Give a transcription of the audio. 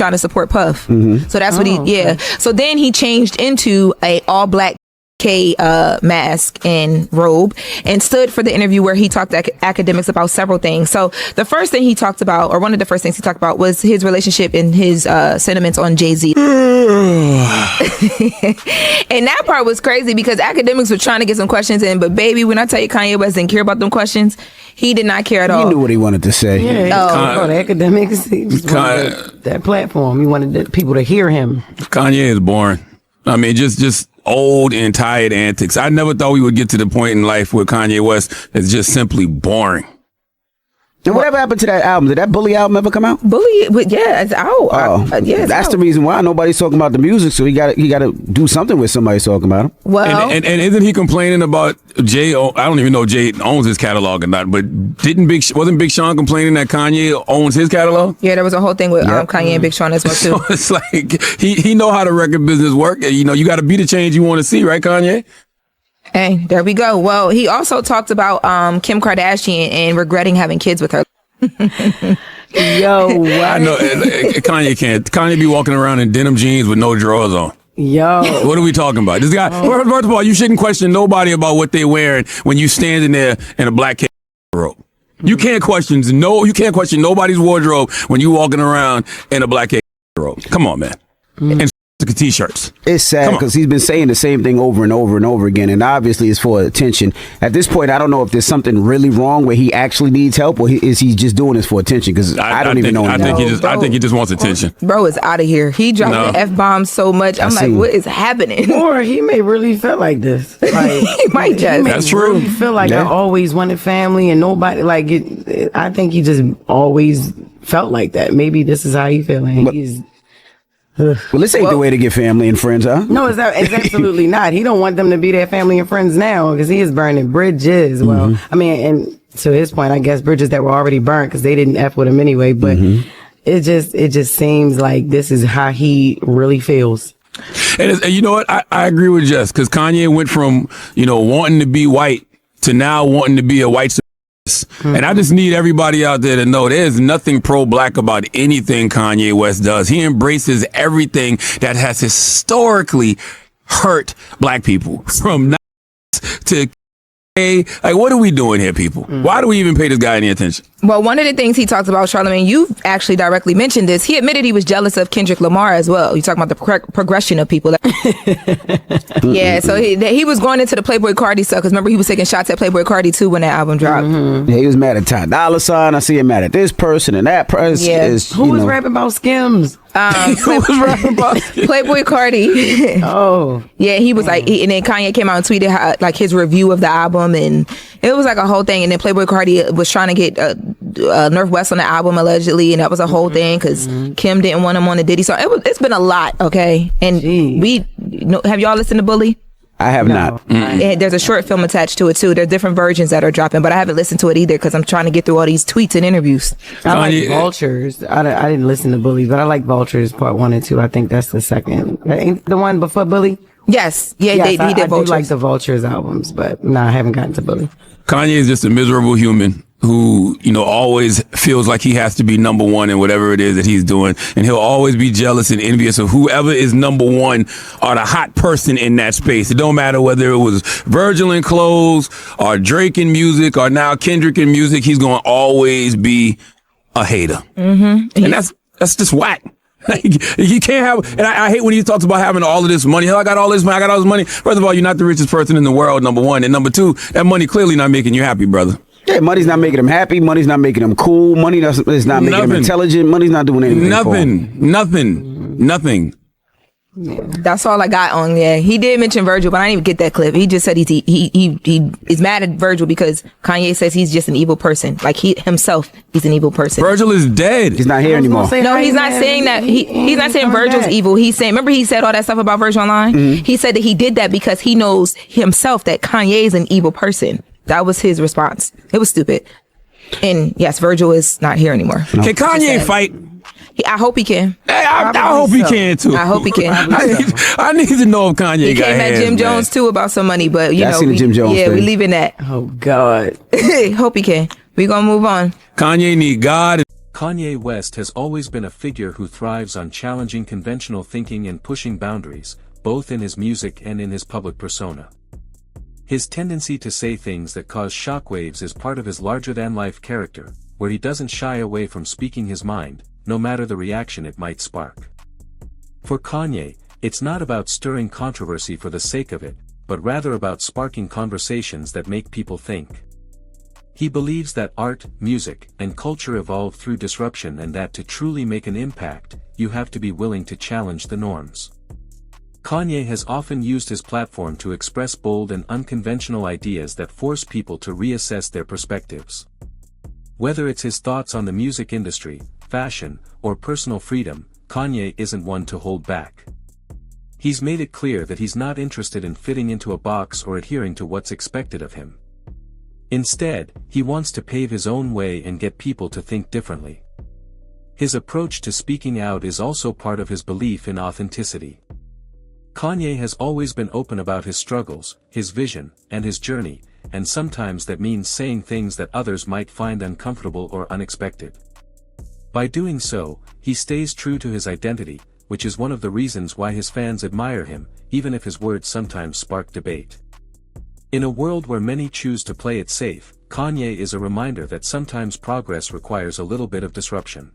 trying to support Puff. So that's what So then he changed into a all black K mask and robe and stood for the interview where he talked to Akademiks about several things. So the first thing he talked about, or one of the first things he talked about, was his relationship and his sentiments on Jay-Z. And that part was crazy because Akademiks were trying to get some questions in, but baby, when I tell you Kanye West didn't care about them questions, he did not care at all. He knew what he wanted to say. Yeah, the Akademiks, he just wanted that platform. He wanted people to hear him. Kanye is boring. I mean, just old and tired antics. I never thought we would get to the point in life where Kanye West is just simply boring. And whatever happened to that album? Did that Bully album ever come out? Bully, yeah, it's out. Yeah, that's the reason why nobody's talking about the music. So he got to do something with somebody talking about him. Well, and isn't he complaining about Jay? I don't even know if Jay owns his catalog or not. But wasn't Big Sean complaining that Kanye owns his catalog? Yeah, there was a whole thing with Kanye and Big Sean as well too. So it's like he know how the record business work. You know, you got to be the change you want to see, right, Kanye? Hey, there we go. Well, he also talked about Kim Kardashian and regretting having kids with her. Yo, what? I know Kanye can't. Kanye be walking around in denim jeans with no drawers on. Yo, what are we talking about? This guy. First of all, you shouldn't question nobody about what they wearing when you standing there in a black robe. You can't question nobody's wardrobe when you walking around in a black robe. Come on, man. And t-shirts. It's sad because he's been saying the same thing over and over and over again, and obviously it's for attention. At this point, I don't know if there's something really wrong where he actually needs help, or is he just doing this for attention? Because I don't even know. I think he just wants attention. Bro is out of here. He dropped the F-bomb so much. I'm like, what is happening? Or he may really feel like this. Like, he might just. That's true. Really feel like I always wanted family and nobody. Like I think he just always felt like that. Maybe this is how he feeling. Well, this ain't the way to get family and friends, huh? No, it's absolutely not. He don't want them to be their family and friends now because he is burning bridges. Well, I mean, and to his point, I guess bridges that were already burnt because they didn't F with him anyway. But it just seems like this is how he really feels. And you know what? I agree with Jess because Kanye went from, wanting to be white to now wanting to be a white supremacist. And I just need everybody out there to know there's nothing pro-black about anything Kanye West does. He embraces everything that has historically hurt black people, from to like, what are we doing here, people? Why do we even pay this guy any attention? Well, one of the things he talks about, Charlamagne, you actually directly mentioned this. He admitted he was jealous of Kendrick Lamar as well. You talking about the progression of people. Yeah, so he was going into the Playboy Cardi stuff because remember he was taking shots at Playboy Cardi too when that album dropped. Yeah, he was mad at Ty Dolla $ign. I see him mad at this person and that person. Yeah. Who was rapping about Skims? Playboy Cardi. Oh, yeah, he was like, and then Kanye came out and tweeted like his review of the album, and it was like a whole thing. And then Playboy Cardi was trying to get Northwest on the album allegedly, and that was a whole thing because Kim didn't want him on the Diddy song. It's been a lot, okay. And have y'all listened to Bully? I have not. And there's a short film attached to it too. There's different versions that are dropping, but I haven't listened to it either because I'm trying to get through all these tweets and interviews. I like Vultures. I didn't listen to Bully, but I like Vultures Part 1 and 2. I think that's the second. Ain't the one before Bully? Yes. Yeah, he did Vultures. I do like the Vultures albums, but no, I haven't gotten to Bully. Kanye is just a miserable human who, always feels like he has to be number one in whatever it is that he's doing. And he'll always be jealous and envious of whoever is number one or the hot person in that space. It don't matter whether it was Virgil in clothes or Drake in music or now Kendrick in music. He's going to always be a hater. And that's just whack. Like, you can't have, and I hate when he talks about having all of this money. I got all this money. I got all this money. First of all, you're not the richest person in the world, number one. And number two, that money clearly not making you happy, brother. Yeah, money's not making him happy. Money's not making him cool. Money is not making him intelligent. Money's not doing anything. Nothing. Yeah. That's all I got on there. He did mention Virgil, but I didn't even get that clip. He just said he is mad at Virgil because Kanye says he's just an evil person. Like he's an evil person. Virgil is dead. He's not here anymore. No, he's not saying that. He's not saying Virgil's evil. He's saying, remember he said all that stuff about Virgil online? He said that he did that because he knows himself that Kanye is an evil person. That was his response. It was stupid. And yes, Virgil is not here anymore. No. Can Kanye fight? I hope he can. Hey, I hope he can too. I hope he can. I need to know if Kanye got hands. He came at Jim Jones too about some money, but I seen the Jim Jones thing. we leaving that. Oh God. Hope he can. We gonna move on. Kanye need God. Kanye West has always been a figure who thrives on challenging conventional thinking and pushing boundaries, both in his music and in his public persona. His tendency to say things that cause shockwaves is part of his larger-than-life character, where he doesn't shy away from speaking his mind, no matter the reaction it might spark. For Kanye, it's not about stirring controversy for the sake of it, but rather about sparking conversations that make people think. He believes that art, music, and culture evolve through disruption and that to truly make an impact, you have to be willing to challenge the norms. Kanye has often used his platform to express bold and unconventional ideas that force people to reassess their perspectives. Whether it's his thoughts on the music industry, fashion, or personal freedom, Kanye isn't one to hold back. He's made it clear that he's not interested in fitting into a box or adhering to what's expected of him. Instead, he wants to pave his own way and get people to think differently. His approach to speaking out is also part of his belief in authenticity. Kanye has always been open about his struggles, his vision, and his journey, and sometimes that means saying things that others might find uncomfortable or unexpected. By doing so, he stays true to his identity, which is one of the reasons why his fans admire him, even if his words sometimes spark debate. In a world where many choose to play it safe, Kanye is a reminder that sometimes progress requires a little bit of disruption.